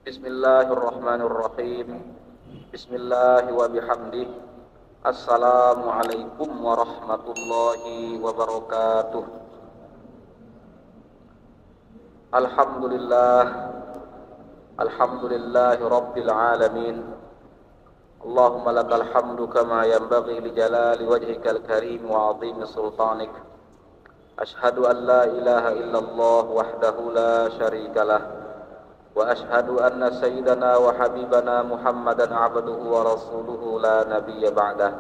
Bismillahirrahmanirrahim. Bismillah wa bihamdih. Assalamualaikum warahmatullahi wabarakatuh. Alhamdulillah. Alhamdulillahi rabbil alamin. Allahumma lakal hamdu kama yanbaghi li jalali wajhikal karim wa 'azimi sultanik. Ashhadu an la ilaha illallah wahdahu la syarikalah. Wa ashhadu anna sayyidana wa habibana Muhammadan abduhu wa rasuluhu la nabiyya ba'dah.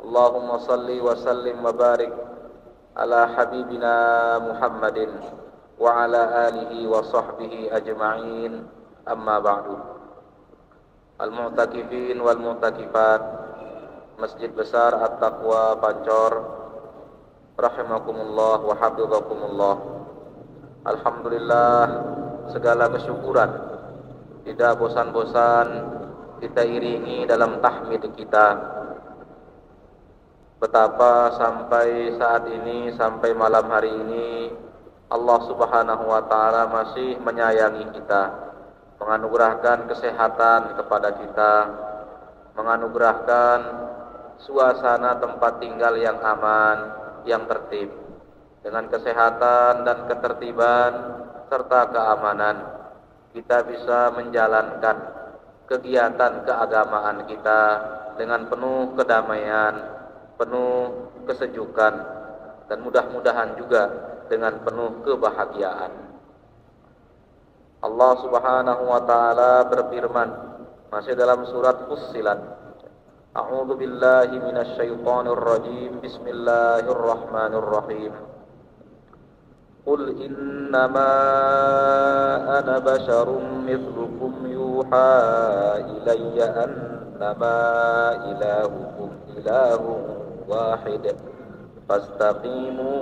Allahumma salli wa sallim wa barik ala habibina Muhammadin wa ala alihi wa sahbihi ajma'in, amma ba'du. Al-mu'takifin wal mu'takifat Masjid Besar At-Taqwa Pancor, rahimakumullah wa hafizakumullah. Alhamdulillah, segala kesyukuran tidak bosan-bosan kita iringi dalam tahmid kita. Betapa sampai saat ini, sampai malam hari ini, Allah Subhanahu wa ta'ala masih menyayangi kita, menganugerahkan kesehatan kepada kita, menganugerahkan suasana tempat tinggal yang aman, yang tertib. Dengan kesehatan dan ketertiban serta keamanan, kita bisa menjalankan kegiatan keagamaan kita dengan penuh kedamaian, penuh kesejukan, dan mudah-mudahan juga dengan penuh kebahagiaan. Allah Subhanahu wa ta'ala berfirman masih dalam surat Fussilat, A'udzu billahi minasy syaithanir rajim. Bismillahirrahmanirrahim. Qul innama ana basyarum mithlukum yuha ilayya annama ilahukum ilahun wahid fastaqimu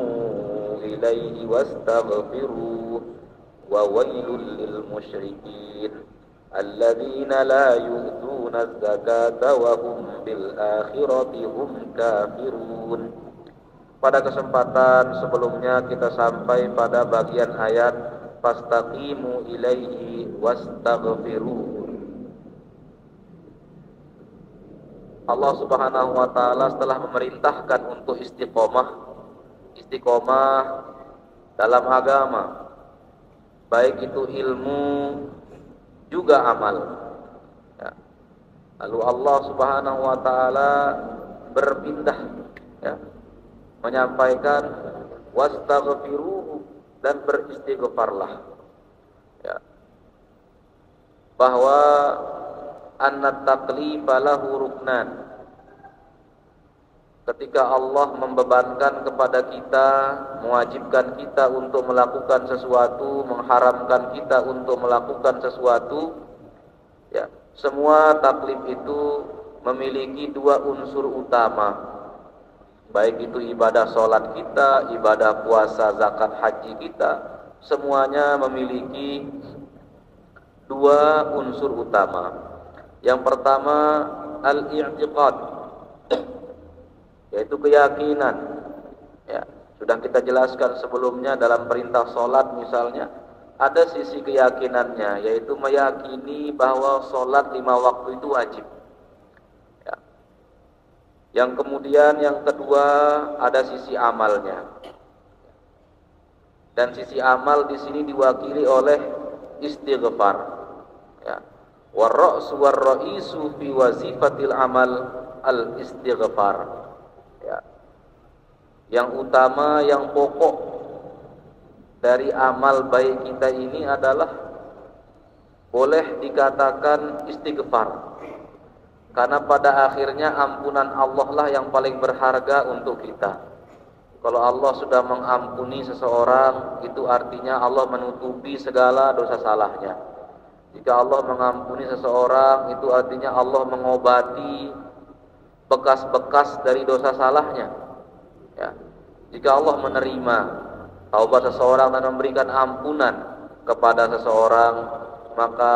ilayhi wastaghfiruh wa wailul lil musyrikin alladzina la yu'tuna az-zakata wa hum bil akhirati hum kafirun. Pada kesempatan sebelumnya kita sampai pada bagian ayat fastaqimu ilaihi wastaghfiruh. Allah Subhanahu wa ta'ala setelah memerintahkan untuk istiqomah dalam agama, baik itu ilmu juga amal, ya. Lalu Allah Subhanahu wa ta'ala berpindah, ya, menyampaikan wastaghfiruhu, dan beristighfarlah, ya, bahwa annat taklifa lahu ruknan. Ketika Allah membebankan kepada kita, mewajibkan kita untuk melakukan sesuatu, mengharamkan kita untuk melakukan sesuatu, ya, semua taklif itu memiliki dua unsur utama. Baik itu ibadah sholat kita, ibadah puasa, zakat, haji kita, semuanya memiliki dua unsur utama. Yang pertama al-i'tiqad, yaitu keyakinan. Ya, sudah kita jelaskan sebelumnya dalam perintah sholat misalnya, ada sisi keyakinannya, yaitu meyakini bahwa sholat 5 waktu itu wajib. Yang kemudian yang kedua ada sisi amalnya. Dan sisi amal di sini diwakili oleh istighfar. Ya. War-ra'su war-ra'isu fi wazifatil amal al-istighfar. Ya. Yang utama, yang pokok dari amal baik kita ini adalah boleh dikatakan istighfar. Karena pada akhirnya ampunan Allah lah yang paling berharga untuk kita. Kalau Allah sudah mengampuni seseorang, itu artinya Allah menutupi segala dosa salahnya. Jika Allah mengampuni seseorang, itu artinya Allah mengobati bekas-bekas dari dosa salahnya. Ya. Jika Allah menerima taubat seseorang dan memberikan ampunan kepada seseorang, maka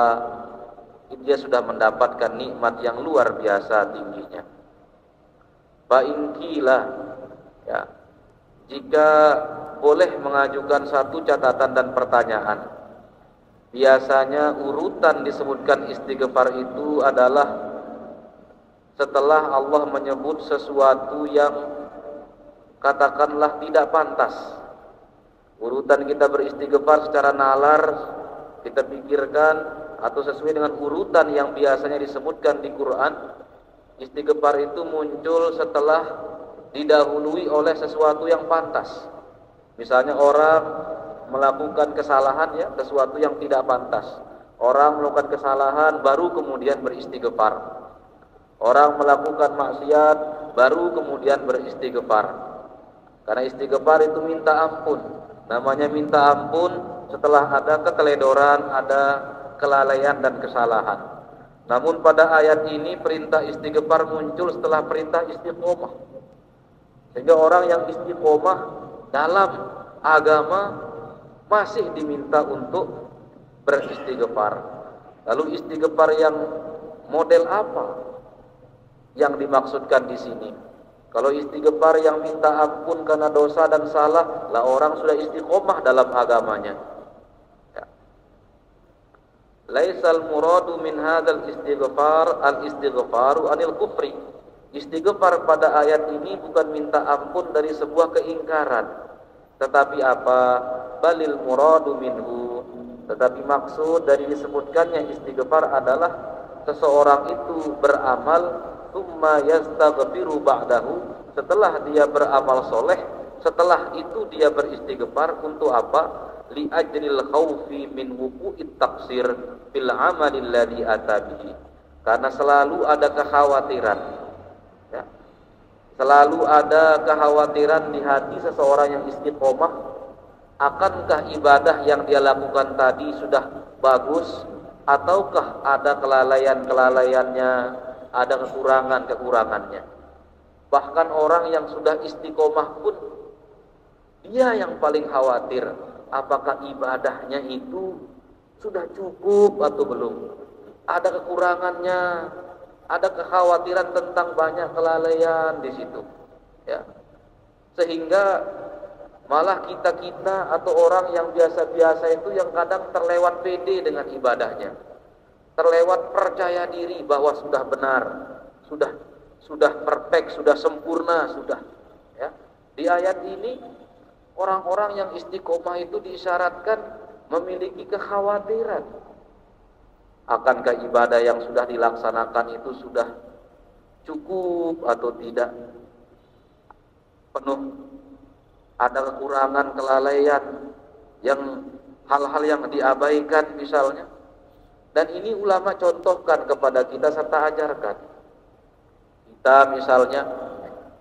dia sudah mendapatkan nikmat yang luar biasa tingginya. Fa in qila, ya, jika boleh mengajukan satu catatan dan pertanyaan, biasanya urutan disebutkan istighfar itu adalah setelah Allah menyebut sesuatu yang katakanlah tidak pantas. Urutan kita beristighfar secara nalar, kita pikirkan atau sesuai dengan urutan yang biasanya disebutkan di Quran, istighfar itu muncul setelah didahului oleh sesuatu yang pantas. Misalnya orang melakukan kesalahan, ya, sesuatu yang tidak pantas. Orang melakukan kesalahan baru kemudian beristighfar. Orang melakukan maksiat baru kemudian beristighfar. Karena istighfar itu minta ampun. Namanya minta ampun setelah ada keteledoran, ada kelalaian dan kesalahan. Namun pada ayat ini perintah istighfar muncul setelah perintah istiqomah. Sehingga orang yang istiqomah dalam agama masih diminta untuk beristighfar. Lalu istighfar yang model apa yang dimaksudkan di sini? Kalau istighfar yang minta ampun karena dosa dan salah, lah orang sudah istiqomah dalam agamanya. Ya. Laisal muradu min hadzal istighfar al-istighfaru anil kufri. Istighfar pada ayat ini bukan minta ampun dari sebuah keingkaran, tetapi apa? Balil muradu minhu. Tetapi maksud dari disebutkannya istighfar adalah seseorang itu beramal tsumma yastaghfiru ba'dahu, setelah dia beramal soleh, setelah itu dia beristighfar untuk apa? Li ajril khaufi min wuqu'it taqsir fil amali alladhi atabihi. Karena selalu ada kekhawatiran, ya. Selalu ada kekhawatiran di hati seseorang yang istiqomah, akankah ibadah yang dia lakukan tadi sudah bagus ataukah ada kelalaian-kelalaiannya, ada kekurangan-kekurangannya. Bahkan orang yang sudah istiqomah pun dia yang paling khawatir apakah ibadahnya itu sudah cukup atau belum. Ada kekurangannya, ada kekhawatiran tentang banyak kelalaian di situ. Ya. Sehingga malah kita atau orang yang biasa-biasa itu yang kadang terlewat pede dengan ibadahnya. Terlewat percaya diri bahwa sudah benar, sudah perfect, sudah sempurna, sudah. Ya. Di ayat ini orang-orang yang istiqomah itu diisyaratkan memiliki kekhawatiran. Akankah ibadah yang sudah dilaksanakan itu sudah cukup atau tidak? Penuh ada kekurangan, kelalaian, yang hal-hal yang diabaikan misalnya. Dan ini ulama contohkan kepada kita serta ajarkan. Kita misalnya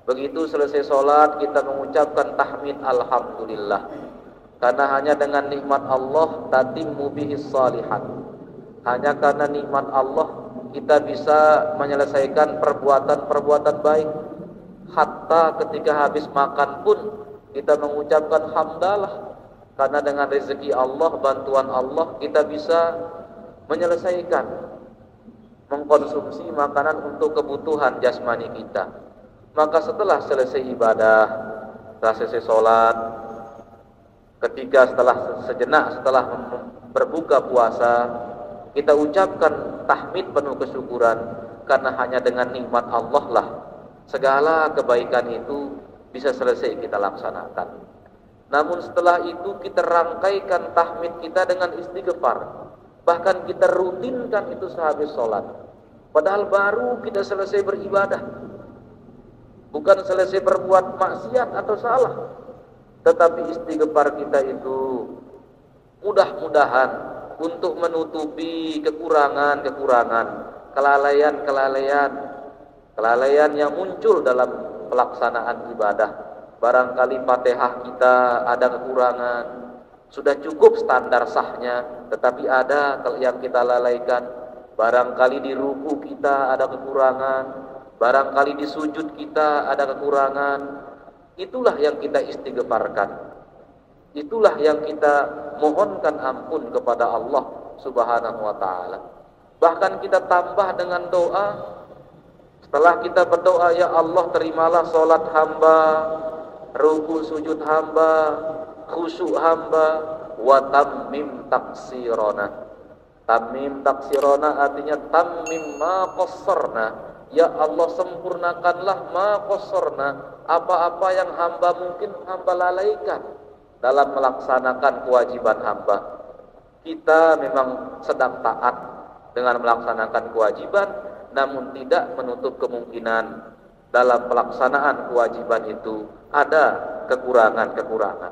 begitu selesai sholat kita mengucapkan tahmid alhamdulillah. Karena hanya dengan nikmat Allah tatimmu bihis shalihat. Hanya karena nikmat Allah kita bisa menyelesaikan perbuatan-perbuatan baik. Hatta ketika habis makan pun kita mengucapkan hamdalah. Karena dengan rezeki Allah, bantuan Allah, kita bisa menyelesaikan mengkonsumsi makanan untuk kebutuhan jasmani kita. Maka setelah selesai ibadah, setelah selesai sholat, setelah berbuka puasa, kita ucapkan tahmid penuh kesyukuran, karena hanya dengan nikmat Allah lah segala kebaikan itu bisa selesai kita laksanakan. Namun setelah itu kita rangkaikan tahmid kita dengan istighfar. Bahkan kita rutinkan itu sehabis sholat. Padahal baru kita selesai beribadah, bukan selesai berbuat maksiat atau salah. Tetapi istighfar kita itu mudah-mudahan untuk menutupi kekurangan-kekurangan, kelalaian yang muncul dalam pelaksanaan ibadah. Barangkali Fatihah kita ada kekurangan, sudah cukup standar sahnya, tetapi ada yang kita lalaikan. Barangkali di ruku kita ada kekurangan, barangkali di sujud kita ada kekurangan. Itulah yang kita istighfarkan. Itulah yang kita mohonkan ampun kepada Allah Subhanahu wa ta'ala. Bahkan kita tambah dengan doa. Setelah kita berdoa, ya Allah terimalah solat hamba, ruku sujud hamba, khusyuk hamba, wa tammim taksirona. Tammim taksirona artinya tammim ma qassarna. Ya Allah sempurnakanlah ma qassarna, apa-apa yang hamba mungkin hamba lalaikan dalam melaksanakan kewajiban hamba. Kita memang sedang taat dengan melaksanakan kewajiban, namun tidak menutup kemungkinan dalam pelaksanaan kewajiban itu ada kekurangan-kekurangan.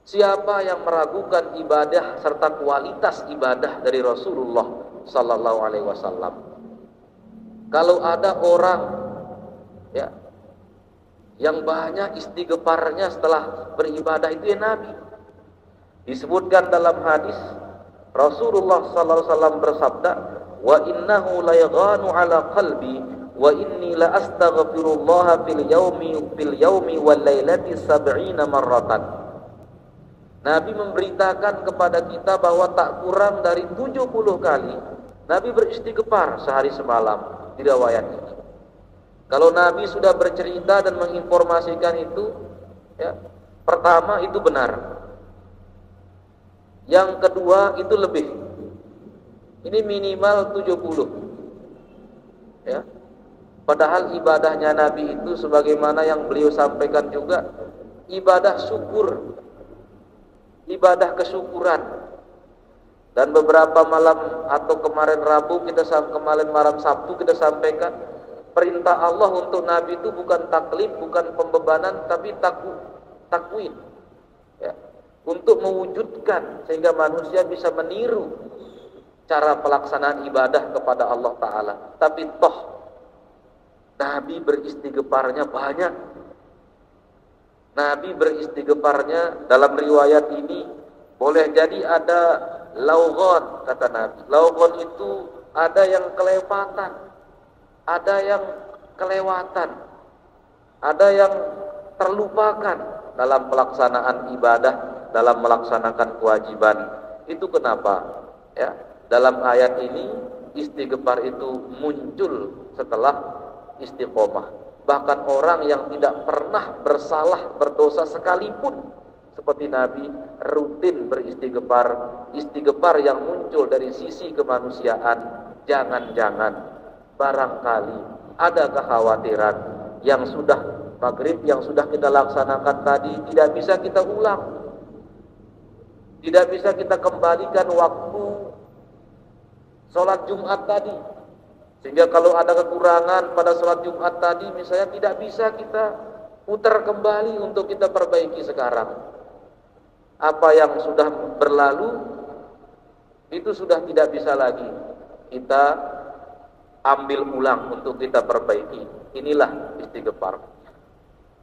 Siapa yang meragukan ibadah serta kualitas ibadah dari Rasulullah sallallahu alaihi wasallam? Kalau ada orang ya yang banyak istighfarnya setelah beribadah, itu ya Nabi. Disebutkan dalam hadis Rasulullah sallallahu alaihi wasallam bersabda, "Wa innahu la yaghanu ala qalbi wa inni la astaghfirullah fil yaumi wal lailati 70 marratan." Nabi memberitakan kepada kita bahwa tak kurang dari 70 kali Nabi beristighfar sehari semalam di riwayat ini. Kalau Nabi sudah bercerita dan menginformasikan itu, ya, pertama itu benar. Yang kedua itu lebih. Ini minimal 70. Ya. Padahal ibadahnya Nabi itu sebagaimana yang beliau sampaikan juga, ibadah syukur, ibadah kesyukuran. Dan beberapa malam atau kemarin Rabu kemarin malam Sabtu kita sampaikan perintah Allah untuk Nabi itu bukan taklif, bukan pembebanan, tapi takwin. Ya. Untuk mewujudkan sehingga manusia bisa meniru cara pelaksanaan ibadah kepada Allah Ta'ala. Tapi toh Nabi beristighfarnya banyak. Nabi beristighfarnya dalam riwayat ini boleh jadi ada laughon, kata Nabi. Laughon itu ada yang kelewatan, ada yang kelewatan, ada yang terlupakan dalam pelaksanaan ibadah, dalam melaksanakan kewajiban. Itu kenapa? Ya, dalam ayat ini istighfar itu muncul setelah istiqomah. Bahkan orang yang tidak pernah bersalah, berdosa sekalipun seperti Nabi rutin beristighfar. Istighfar yang muncul dari sisi kemanusiaan. Jangan-jangan barangkali ada kekhawatiran yang sudah maghrib, yang sudah kita laksanakan tadi tidak bisa kita ulang, tidak bisa kita kembalikan waktu sholat Jumat tadi. Sehingga kalau ada kekurangan pada sholat Jumat tadi misalnya tidak bisa kita putar kembali untuk kita perbaiki sekarang. Apa yang sudah berlalu itu sudah tidak bisa lagi kita ambil ulang untuk kita perbaiki. Inilah istighfar.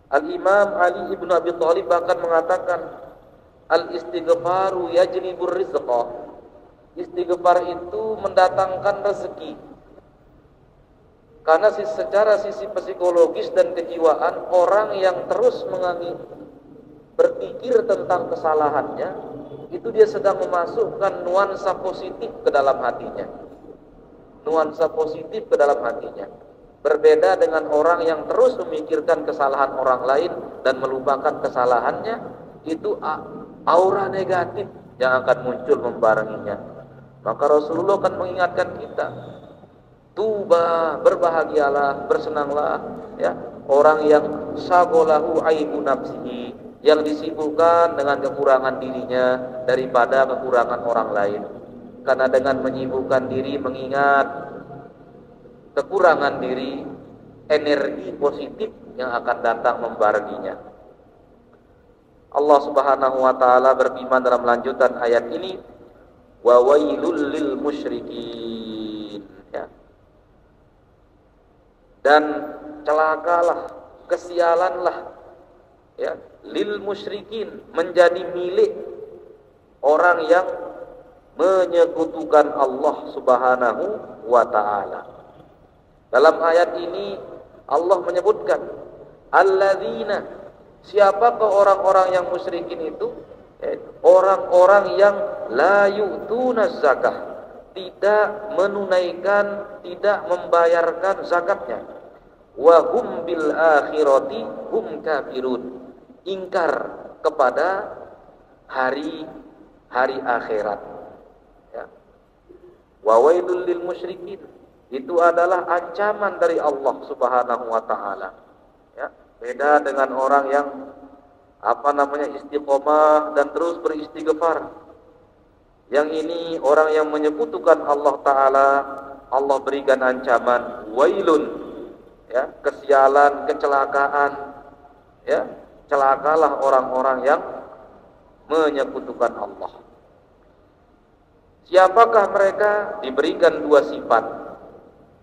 Al-Imam Ali ibn Abi Thalib bahkan mengatakan, al-istighfaru yajlibur rizqa. Istighfar itu mendatangkan rezeki. Karena secara sisi psikologis dan kejiwaan, orang yang terus berpikir tentang kesalahannya, itu dia sedang memasukkan nuansa positif ke dalam hatinya. Nuansa positif ke dalam hatinya. Berbeda dengan orang yang terus memikirkan kesalahan orang lain dan melupakan kesalahannya, itu aura negatif yang akan muncul membarenginya. Maka Rasulullah akan mengingatkan kita, tuba, berbahagialah, bersenanglah, ya, orang yang sagolahu aibu nafsihi, yang disibukkan dengan kekurangan dirinya daripada kekurangan orang lain. Karena dengan menyibukkan diri mengingat kekurangan diri, energi positif yang akan datang membarenginya. Allah Subhanahu wa taala berfirman dalam lanjutan ayat ini, wa wailul lil musyrikin, ya. Dan celakalah, kesialanlah, ya, lil musyrikin, menjadi milik orang yang menyekutukan Allah Subhanahu wa taala. Dalam ayat ini Allah menyebutkan alladzina, siapakah orang-orang yang musyrikin itu? Orang-orang yang la yu'tuna zakah, tidak menunaikan, tidak membayarkan zakatnya. Wa hum bil akhirati hum kafirun. Ingkar kepada hari akhirat. Ya. Wa wailul lil musyrikin. Itu adalah ancaman dari Allah Subhanahu wa taala. Ya, beda dengan orang yang istiqomah dan terus beristighfar. Yang ini orang yang menyekutukan Allah taala, Allah berikan ancaman wailun, ya, kesialan, kecelakaan, ya, celakalah orang-orang yang menyekutukan Allah. Siapakah mereka? Diberikan dua sifat.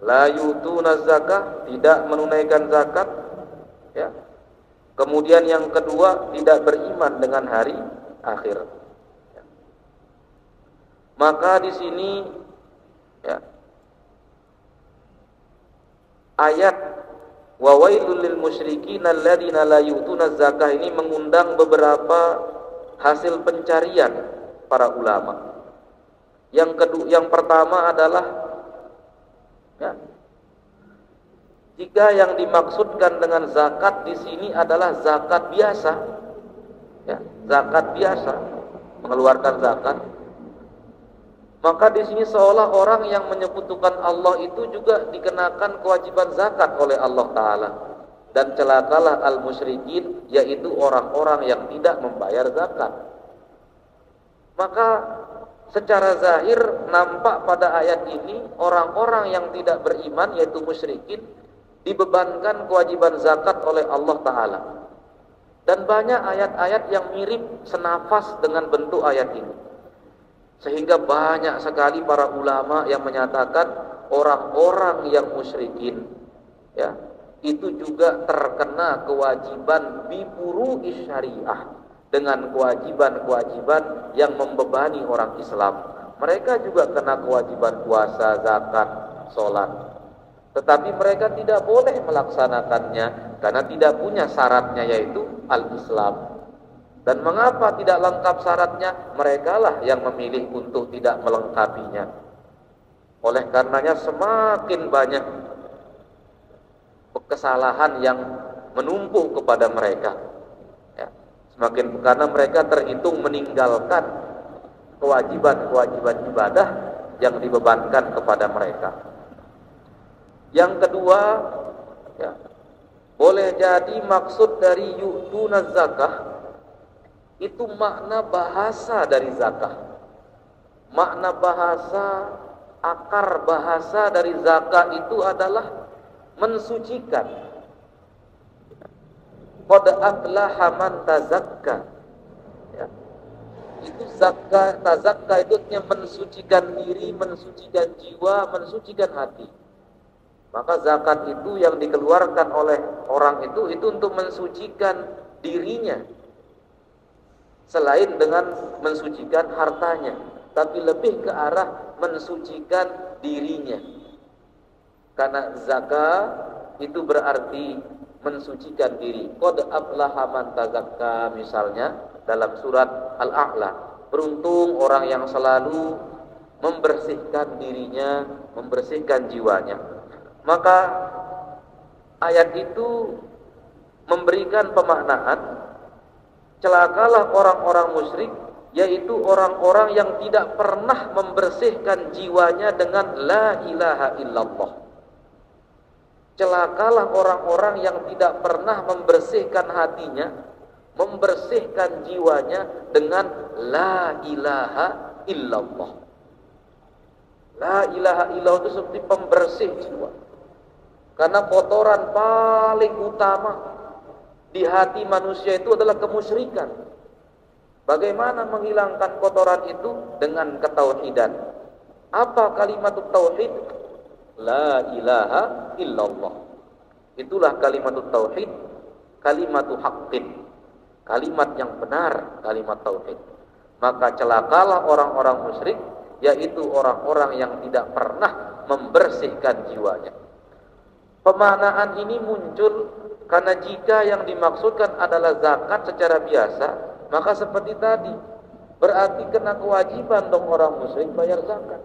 La yutuna zakah, tidak menunaikan zakat, ya. Kemudian yang kedua, tidak beriman dengan hari akhir. Ya. Maka di sini, ya, ayat wa wailul lil musyrikin alladziina la yutuna zakah ini mengundang beberapa hasil pencarian para ulama. Yang pertama adalah, ya, jika yang dimaksudkan dengan zakat di sini adalah zakat biasa, ya, zakat biasa, mengeluarkan zakat, maka di sini seolah orang yang menyekutukan Allah itu juga dikenakan kewajiban zakat oleh Allah Ta'ala. Dan celakalah al-musyrikin, yaitu orang-orang yang tidak membayar zakat. Maka secara zahir nampak pada ayat ini orang-orang yang tidak beriman, yaitu musyrikin, dibebankan kewajiban zakat oleh Allah Ta'ala. Dan banyak ayat-ayat yang mirip senafas dengan bentuk ayat ini. Sehingga banyak sekali para ulama yang menyatakan orang-orang yang musyrikin, ya, itu juga terkena kewajiban bifuru'is syariah, dengan kewajiban-kewajiban yang membebani orang Islam. Mereka juga kena kewajiban puasa, zakat, sholat. Tetapi mereka tidak boleh melaksanakannya karena tidak punya syaratnya, yaitu al-Islam. Dan mengapa tidak lengkap syaratnya? Merekalah yang memilih untuk tidak melengkapinya. Oleh karenanya semakin banyak kesalahan yang menumpuk kepada mereka, ya. Karena mereka terhitung meninggalkan kewajiban-kewajiban ibadah yang dibebankan kepada mereka. Yang kedua, ya, boleh jadi maksud dari yu'tuna zakah itu makna bahasa dari zakah. Makna bahasa, akar bahasa dari zakah itu adalah mensucikan. Qad aflaha man tazakka. Ya. Itu zakah, tazakka itu mensucikan diri, mensucikan jiwa, mensucikan hati. Maka zakat itu yang dikeluarkan oleh orang itu untuk mensucikan dirinya. Selain dengan mensucikan hartanya, tapi lebih ke arah mensucikan dirinya. Karena zakat itu berarti mensucikan diri. Qad aflaha man tazakka, misalnya dalam surat Al-A'la. Beruntung orang yang selalu membersihkan dirinya, membersihkan jiwanya. Maka ayat itu memberikan pemaknaan celakalah orang-orang musyrik, yaitu orang-orang yang tidak pernah membersihkan jiwanya dengan la ilaha illallah. Celakalah orang-orang yang tidak pernah membersihkan hatinya, membersihkan jiwanya dengan la ilaha illallah. La ilaha illallah itu seperti pembersih jiwa. Karena kotoran paling utama di hati manusia itu adalah kemusyrikan. Bagaimana menghilangkan kotoran itu? Dengan ketauhidan. Apa kalimat tauhid? La ilaha illallah. Itulah kalimat tauhid, kalimat haqqin, kalimat yang benar, kalimat tauhid. Maka celakalah orang-orang musyrik, yaitu orang-orang yang tidak pernah membersihkan jiwanya. Pemaknaan ini muncul karena jika yang dimaksudkan adalah zakat secara biasa, maka seperti tadi, berarti kena kewajiban dong orang musyrik bayar zakat.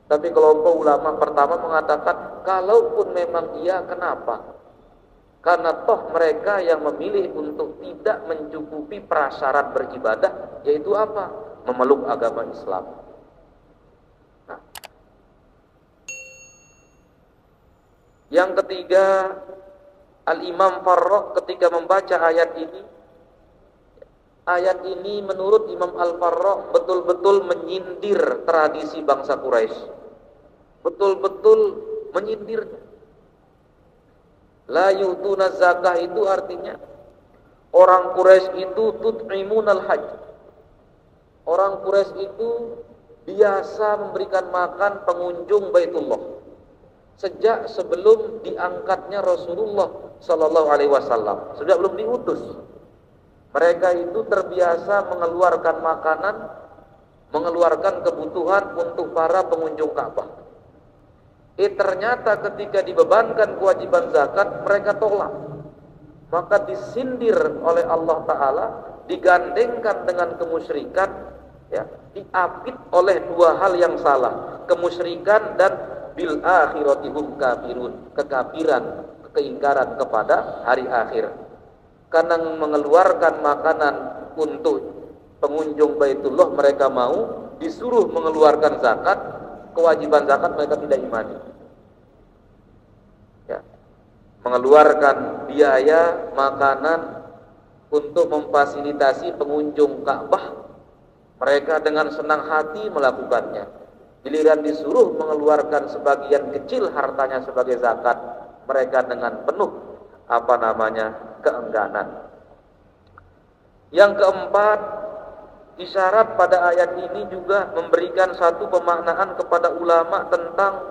Tapi kelompok ulama pertama mengatakan, kalaupun memang iya, kenapa? Karena toh mereka yang memilih untuk tidak mencukupi prasyarat beribadah, yaitu apa? Memeluk agama Islam. Nah, yang ketiga, Al-Imam Farrokh ketika membaca ayat ini menurut Imam Al-Farrokh betul-betul menyindir tradisi bangsa Quraisy. Betul-betul menyindirnya. La yutuna zakah itu artinya orang Quraisy itu tut'imunal hajj. Orang Quraisy itu biasa memberikan makan pengunjung Baitullah sejak sebelum diangkatnya Rasulullah Sallallahu Alaihi Wasallam, sejak belum diutus. Mereka itu terbiasa mengeluarkan makanan, mengeluarkan kebutuhan untuk para pengunjung Ka'bah. Ternyata ketika dibebankan kewajiban zakat, mereka tolak. Maka disindir oleh Allah Ta'ala, digandengkan dengan kemusyrikan, ya, diapit oleh dua hal yang salah, kemusyrikan dan bil akhirati hum kafirun, kekafiran, keingkaran kepada hari akhir. Karena mengeluarkan makanan untuk pengunjung Baitullah mereka mau, disuruh mengeluarkan zakat, kewajiban zakat mereka tidak imani. Ya. Mengeluarkan biaya makanan untuk memfasilitasi pengunjung Ka'bah, mereka dengan senang hati melakukannya. Giliran disuruh mengeluarkan sebagian kecil hartanya sebagai zakat, mereka dengan penuh keengganan. Yang keempat, isyarat pada ayat ini juga memberikan satu pemaknaan kepada ulama tentang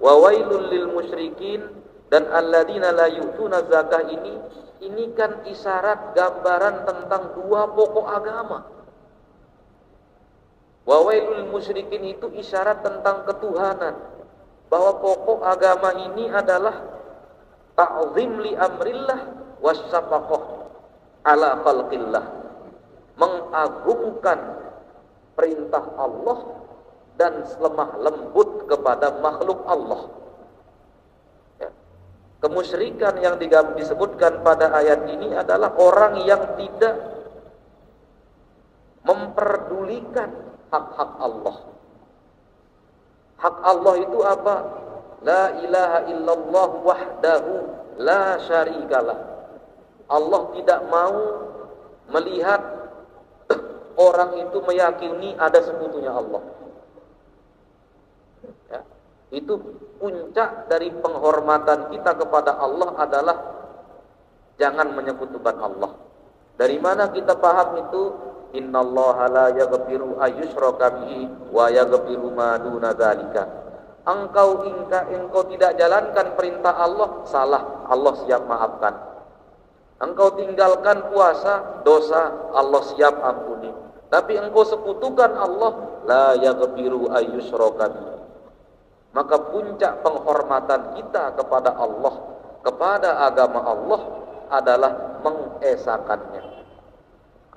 wawailul lil musyrikin dan alladzina la yu'tuna zakah ini kan isyarat gambaran tentang dua pokok agama. Wawailul musyrikin itu isyarat tentang ketuhanan, bahwa pokok agama ini adalah ta'zim li amrillah wasyafaqah ala khalqillah, mengagungkan perintah Allah dan lemah lembut kepada makhluk Allah. Ya. Kemusyrikan yang disebutkan pada ayat ini adalah orang yang tidak memperdulikan hak-hak Allah. Hak Allah itu apa? La ilaha illallah wahdahu la syarikalah. Allah tidak mau melihat orang itu meyakini ada sekutunya Allah. Ya, itu puncak dari penghormatan kita kepada Allah adalah jangan menyekutukan Allah. Dari mana kita paham itu? Innallaha la yaghfiru ayyushraka bihi wa yaghfiru ma duna dzalika. Engkau tidak jalankan perintah Allah, salah, Allah siap maafkan. Engkau tinggalkan puasa, dosa, Allah siap ampuni. Tapi engkau sekutukan Allah, la yaghfiru ayyushraka bihi. Maka puncak penghormatan kita kepada Allah, kepada agama Allah adalah mengesakannya.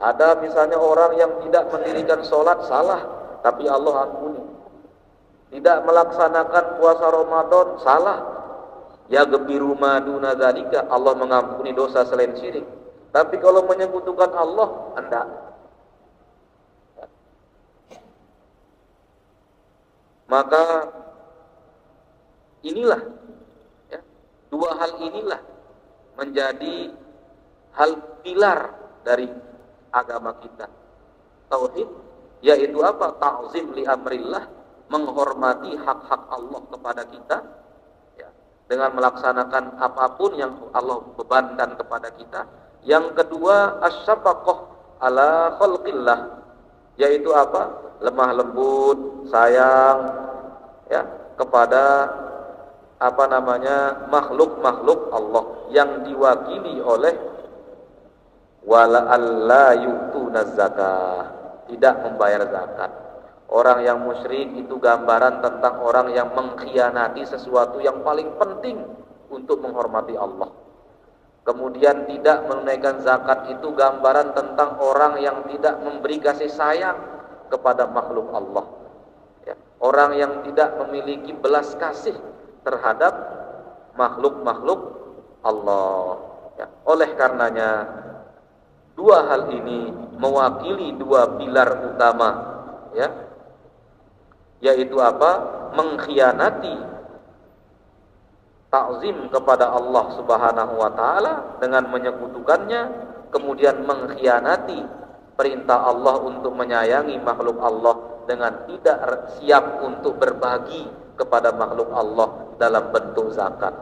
Ada misalnya orang yang tidak mendirikan sholat, salah, tapi Allah ampuni. Tidak melaksanakan puasa Ramadan, salah, ya gebiru maduna dzalika, Allah mengampuni dosa selain syirik. Tapi kalau menyekutukan Allah, enggak. Maka inilah, ya, dua hal inilah menjadi hal pilar dari agama kita. Tauhid, yaitu apa? Ta'zim li amrillah, menghormati hak-hak Allah kepada kita, ya, dengan melaksanakan apapun yang Allah bebankan kepada kita. Yang kedua, asyafaqah ala khalqillah, yaitu apa? Lemah lembut, sayang, ya, kepada makhluk-makhluk Allah yang diwakili oleh wala alla yu'tuna zakah, tidak membayar zakat. Orang yang musyrik itu gambaran tentang orang yang mengkhianati sesuatu yang paling penting untuk menghormati Allah. Kemudian tidak menunaikan zakat itu gambaran tentang orang yang tidak memberi kasih sayang kepada makhluk Allah. Ya. orang yang tidak memiliki belas kasih terhadap makhluk-makhluk Allah. Ya, oleh karenanya dua hal ini mewakili dua pilar utama, ya, yaitu apa? Mengkhianati takzim kepada Allah Subhanahu wa taala dengan menyekutukannya, kemudian mengkhianati perintah Allah untuk menyayangi makhluk Allah dengan tidak siap untuk berbagi kepada makhluk Allah dalam bentuk zakat.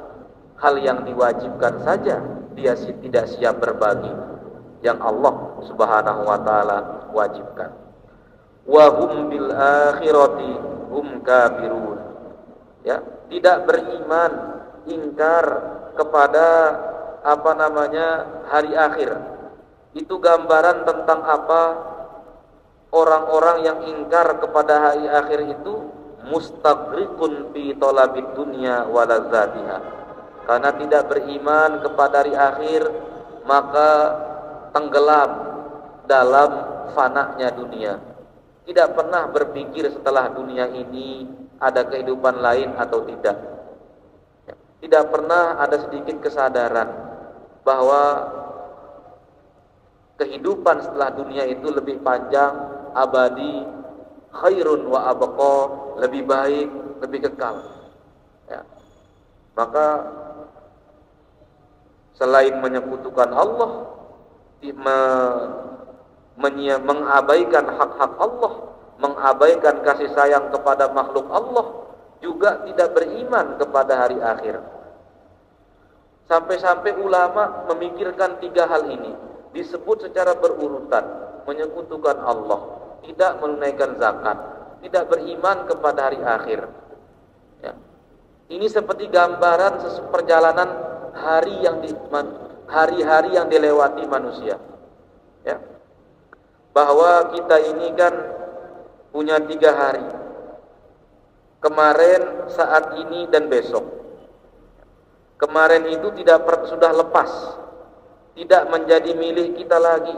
Hal yang diwajibkan saja dia tidak siap berbagi, yang Allah Subhanahu wa taala wajibkan. Wa hum bil akhirati hum kafirun. Ya, tidak beriman, ingkar kepada hari akhir. Itu gambaran tentang apa? Orang-orang yang ingkar kepada hari akhir itu mustaghrikun fi talabid dunya wa ladzatiha. Karena tidak beriman kepada hari akhir, maka tenggelam dalam fananya dunia. Tidak pernah berpikir setelah dunia ini ada kehidupan lain atau tidak. Tidak pernah ada sedikit kesadaran bahwa kehidupan setelah dunia itu lebih panjang, abadi, khairun wa abqa, lebih baik, lebih kekal. Ya. Maka selain menyekutukan Allah, mengabaikan hak-hak Allah, mengabaikan kasih sayang kepada makhluk Allah, juga tidak beriman kepada hari akhir. Sampai-sampai ulama memikirkan tiga hal ini, disebut secara berurutan: menyekutukan Allah, tidak menunaikan zakat, tidak beriman kepada hari akhir. Ya. Ini seperti gambaran perjalanan hari-hari yang dilewati manusia. Ya. Bahwa kita ini kan punya 3 hari. Kemarin, saat ini, dan besok. Kemarin itu sudah lepas, tidak menjadi milik kita lagi,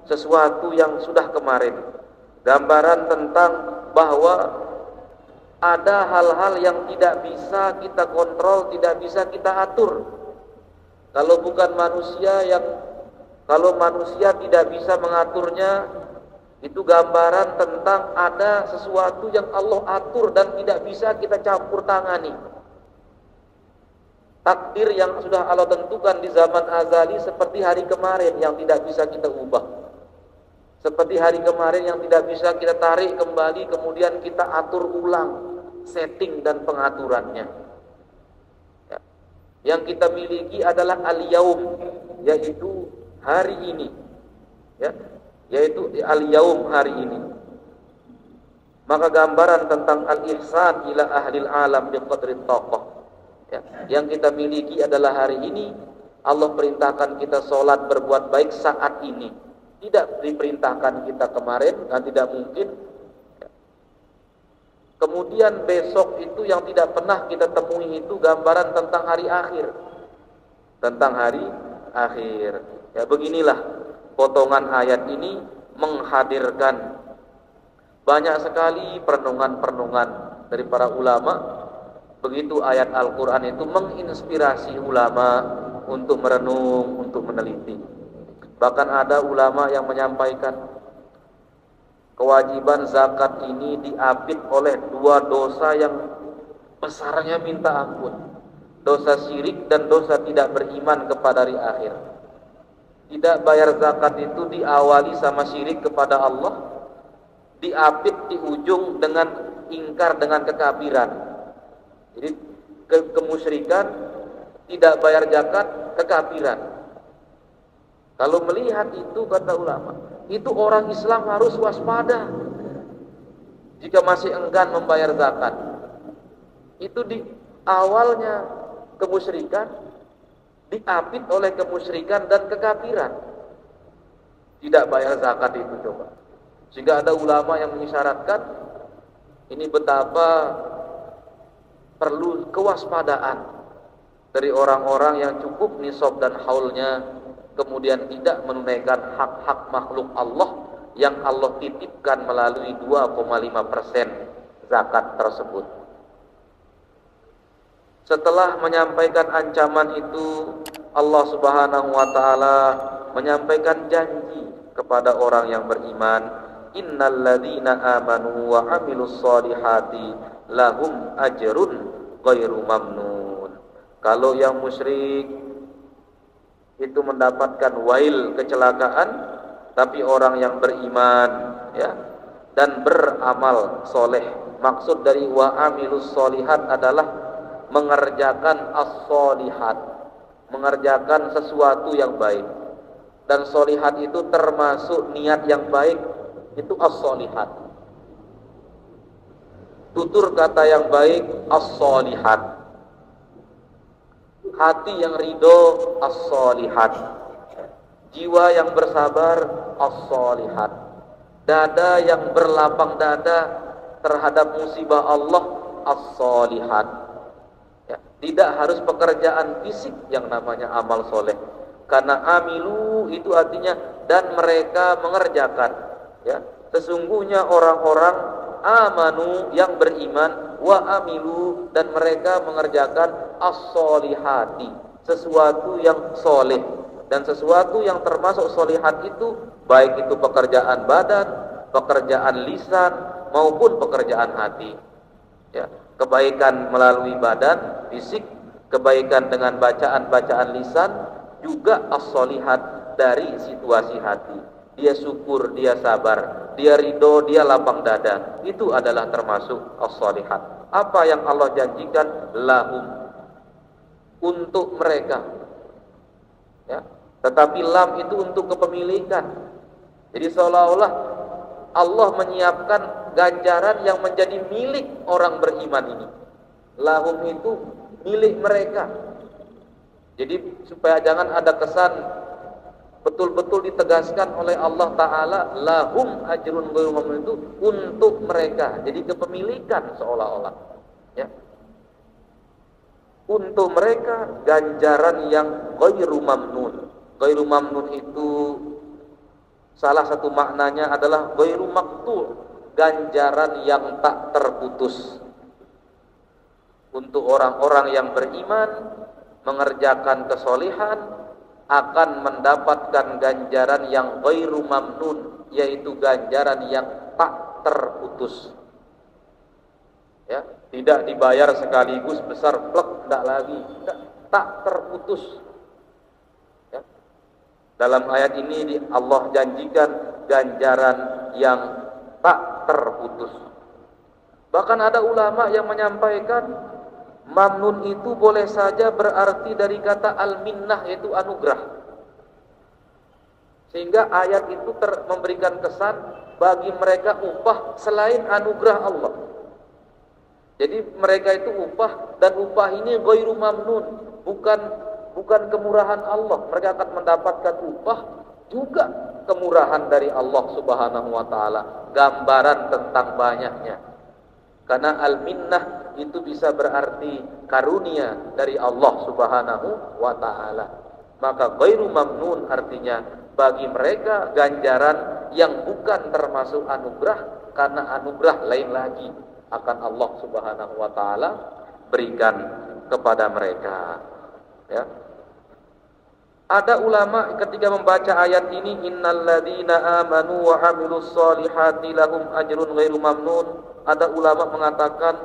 sesuatu yang sudah kemarin. Gambaran tentang bahwa ada hal-hal yang tidak bisa kita kontrol, tidak bisa kita atur. Kalau manusia tidak bisa mengaturnya, itu gambaran tentang ada sesuatu yang Allah atur dan tidak bisa kita campur tangani. Takdir yang sudah Allah tentukan di zaman azali seperti hari kemarin yang tidak bisa kita ubah. Seperti hari kemarin yang tidak bisa kita tarik kembali, kemudian kita atur ulang setting dan pengaturannya. Ya. Yang kita miliki adalah al-yaum, yaitu hari ini. Ya. Yaitu al-yaum, hari ini. Maka gambaran tentang al-ihsan ila ahlil alam biqadri taqah, ya, yang kita miliki adalah hari ini. Allah perintahkan kita sholat, berbuat baik saat ini. Tidak diperintahkan kita kemarin, dan tidak mungkin. Ya. Kemudian besok itu yang tidak pernah kita temui, itu gambaran tentang hari akhir. Tentang hari akhir. Ya, beginilah potongan ayat ini menghadirkan banyak sekali perenungan-perenungan dari para ulama. Begitu ayat Al-Quran itu menginspirasi ulama untuk merenung, untuk meneliti. Bahkan ada ulama yang menyampaikan kewajiban zakat ini diapit oleh 2 dosa yang besarnya minta ampun. Dosa syirik dan dosa tidak beriman kepada hari akhir. Tidak bayar zakat itu diawali sama syirik kepada Allah, diapit di ujung dengan ingkar, dengan kekafiran. Jadi kemusyrikan, tidak bayar zakat, kekafiran. Kalau melihat itu, kata ulama, itu orang Islam harus waspada jika masih enggan membayar zakat. Itu di awalnya kemusyrikan, diapit oleh kemusyrikan dan kekafiran. Tidak bayar zakat itu, coba. Sehingga ada ulama yang mengisyaratkan ini betapa perlu kewaspadaan dari orang-orang yang cukup nisab dan haulnya, kemudian tidak menunaikan hak-hak makhluk Allah yang Allah titipkan melalui 2,5% zakat tersebut. Setelah menyampaikan ancaman itu, Allah Subhanahu wa taala menyampaikan janji kepada orang yang beriman, innalladzina amanu wa amilus solihati lahum ajrun ghairu mamnun. Kalau yang musyrik itu mendapatkan wail, kecelakaan, tapi orang yang beriman ya dan beramal soleh. Maksud dari wa amilus solihat adalah mengerjakan as-solihat, mengerjakan sesuatu yang baik. Dan solihat itu termasuk niat yang baik, itu as-solihat. Tutur kata yang baik as-solihat. Hati yang ridho as-solihat. Jiwa yang bersabar as-solihat. Dada yang berlapang dada terhadap musibah Allah as-solihat. Ya, tidak harus pekerjaan fisik yang namanya amal soleh. Karena amilu itu artinya dan mereka mengerjakan. Ya, sesungguhnya orang-orang amanu yang beriman wa amilu dan mereka mengerjakan as-solihati, sesuatu yang soleh. Dan sesuatu yang termasuk solihat itu baik itu pekerjaan badan, pekerjaan lisan maupun pekerjaan hati. Ya, kebaikan melalui badan, fisik, kebaikan dengan bacaan-bacaan lisan, juga as-solihat dari situasi hati. Dia syukur, dia sabar, dia ridho, dia lapang dada. Itu adalah termasuk as-solihat. Apa yang Allah janjikan? Lahum, untuk mereka. Ya, tetapi lam itu untuk kepemilikan. Jadi seolah-olah Allah menyiapkan ganjaran yang menjadi milik orang beriman ini. Lahum itu milik mereka. Jadi supaya jangan ada kesan, betul-betul ditegaskan oleh Allah Ta'ala, lahum ajrun ghairu mamnun, itu untuk mereka. Jadi kepemilikan seolah-olah. Ya. Untuk mereka ganjaran yang ghairu mamnun. Ghairu mamnun itu salah satu maknanya adalah ghairu maqtu', ganjaran yang tak terputus. Untuk orang-orang yang beriman mengerjakan kesolihan akan mendapatkan ganjaran yang ghairu mamnun, yaitu ganjaran yang tak terputus. Ya, tidak dibayar sekaligus besar plek, tidak lagi, tak terputus. Ya. Dalam ayat ini Allah janjikan ganjaran yang tak terputus. Bahkan ada ulama yang menyampaikan mamnun itu boleh saja berarti dari kata al-minnah, yaitu anugerah. Sehingga ayat itu memberikan kesan bagi mereka upah selain anugerah Allah. Jadi mereka itu upah, dan upah ini ghairu mamnun, bukan kemurahan Allah. Mereka akan mendapatkan upah juga kemurahan dari Allah Subhanahu wa taala. Gambaran tentang banyaknya. Karena al-minnah itu bisa berarti karunia dari Allah Subhanahu wa ta'ala. Maka ghairu mamnun artinya bagi mereka ganjaran yang bukan termasuk anugerah, karena anugerah lain lagi akan Allah Subhanahu wa ta'ala berikan kepada mereka. Ya. Ada ulama ketika membaca ayat ini, innalladzina amanu wa amilus solihati lahum ajrun ghairu mamnun, ada ulama mengatakan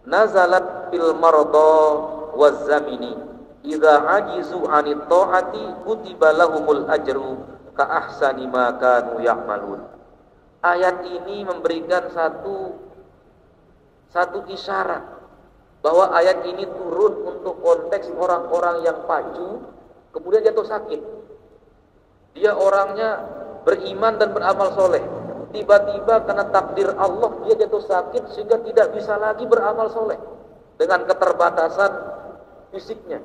nazalat fil marada waz zamini idza ajizu anit taati kutiba lahumul ajru ka ahsani ma kanu ya'malun. Ayat ini memberikan satu isyarat bahwa ayat ini turun untuk konteks orang-orang yang pacu kemudian jatuh sakit. Dia orangnya beriman dan beramal soleh, tiba-tiba karena takdir Allah dia jatuh sakit sehingga tidak bisa lagi beramal soleh dengan keterbatasan fisiknya.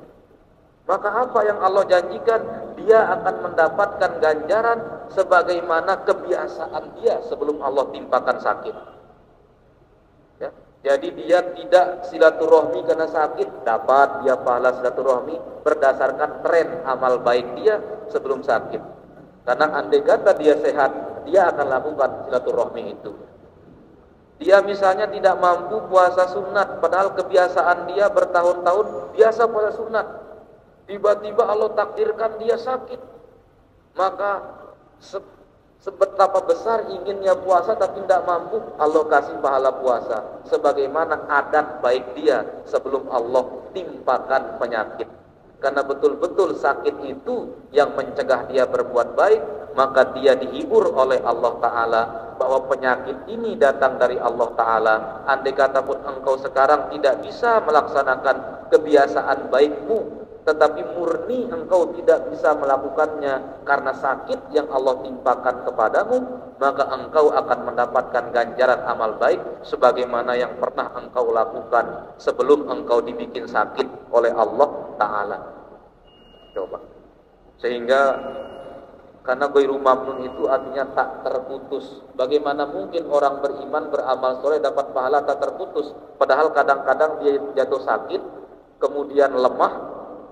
Maka apa yang Allah janjikan? Dia akan mendapatkan ganjaran sebagaimana kebiasaan dia sebelum Allah timpakan sakit. Ya. Jadi dia tidak silaturahmi karena sakit, dapat dia pahala silaturahmi berdasarkan tren amal baik dia sebelum sakit. Karena andai kata dia sehat, dia akan lakukan silaturahmi itu. Dia misalnya tidak mampu puasa sunat, padahal kebiasaan dia bertahun-tahun biasa puasa sunat. Tiba-tiba Allah takdirkan dia sakit. Maka seberapa besar inginnya puasa tapi tidak mampu, Allah kasih pahala puasa. Sebagaimana adat baik dia sebelum Allah timpakan penyakit. Karena betul-betul sakit itu yang mencegah dia berbuat baik, maka dia dihibur oleh Allah Ta'ala bahwa penyakit ini datang dari Allah Ta'ala. Andai kata pun engkau sekarang tidak bisa melaksanakan kebiasaan baikmu, tetapi murni engkau tidak bisa melakukannya karena sakit yang Allah timpakan kepadamu, maka engkau akan mendapatkan ganjaran amal baik sebagaimana yang pernah engkau lakukan sebelum engkau dibikin sakit oleh Allah Ta'ala. Coba. Sehingga karena ghairu mamnun itu artinya tak terputus. Bagaimana mungkin orang beriman beramal soleh dapat pahala tak terputus? Padahal kadang-kadang dia jatuh sakit, kemudian lemah,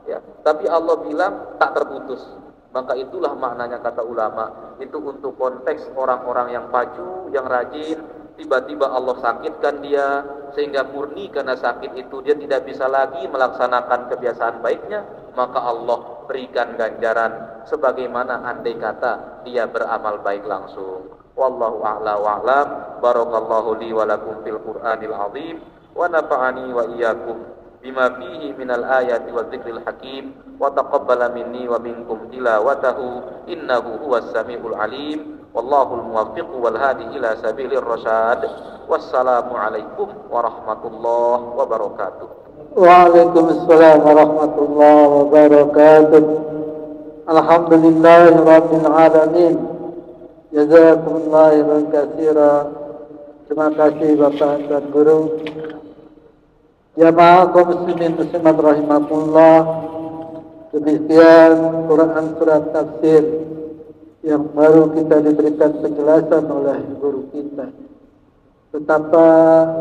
ya. Tapi Allah bilang tak terputus. Maka itulah maknanya kata ulama. Itu untuk konteks orang-orang yang maju, yang rajin. Tiba-tiba Allah sakitkan dia, sehingga murni karena sakit itu dia tidak bisa lagi melaksanakan kebiasaan baiknya, maka Allah berikan ganjaran sebagaimana andai kata dia beramal baik langsung. Wallahu a'la wa a'lam. Barakallahu li wa lakum fil Qur'anil azim wa nafa'ani wa iyyakum bima fihi minal ayati wa dzikril hakim wa taqabbala minni wa minkum tilawatahu innahu huwas samiul alim. Wallahul muwaffiq wal hadi ila sabilir rasyad. Wassalamu alaikum warahmatullahi wabarakatuh. Waalaikumsalam warahmatullahi wabarakatuh. Alhamdulillahi rabbil alamin. Jazakumullahu khairan katsiran. Terima kasih Bapak dan Guru. Jamaah kaum muslimin muslimat rahimakumullah. Demikian Quran surat tafsir yang baru kita diberikan penjelasan oleh guru kita. Betapa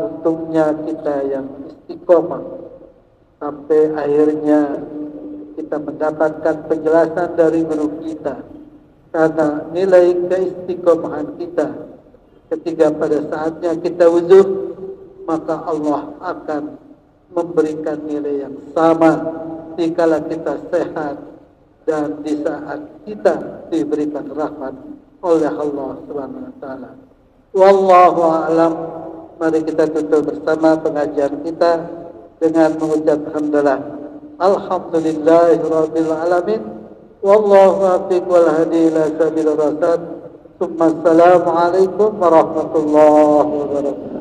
untungnya kita yang istiqomah sampai akhirnya kita mendapatkan penjelasan dari guru kita. Karena nilai keistiqomahan kita ketika pada saatnya kita wujud, maka Allah akan memberikan nilai yang sama dikala kita sehat dan di saat kita diberikan rahmat oleh Allah Subhanahu wa taala. Wallahu a'lam. Mari kita tutup bersama pengajian kita dengan mengucap hamdalah. Alhamdulillahirabbil alamin. Wallahu muwaffiq wal hadi ila sabilir rasyad. Assalamualaikum warahmatullahi wabarakatuh.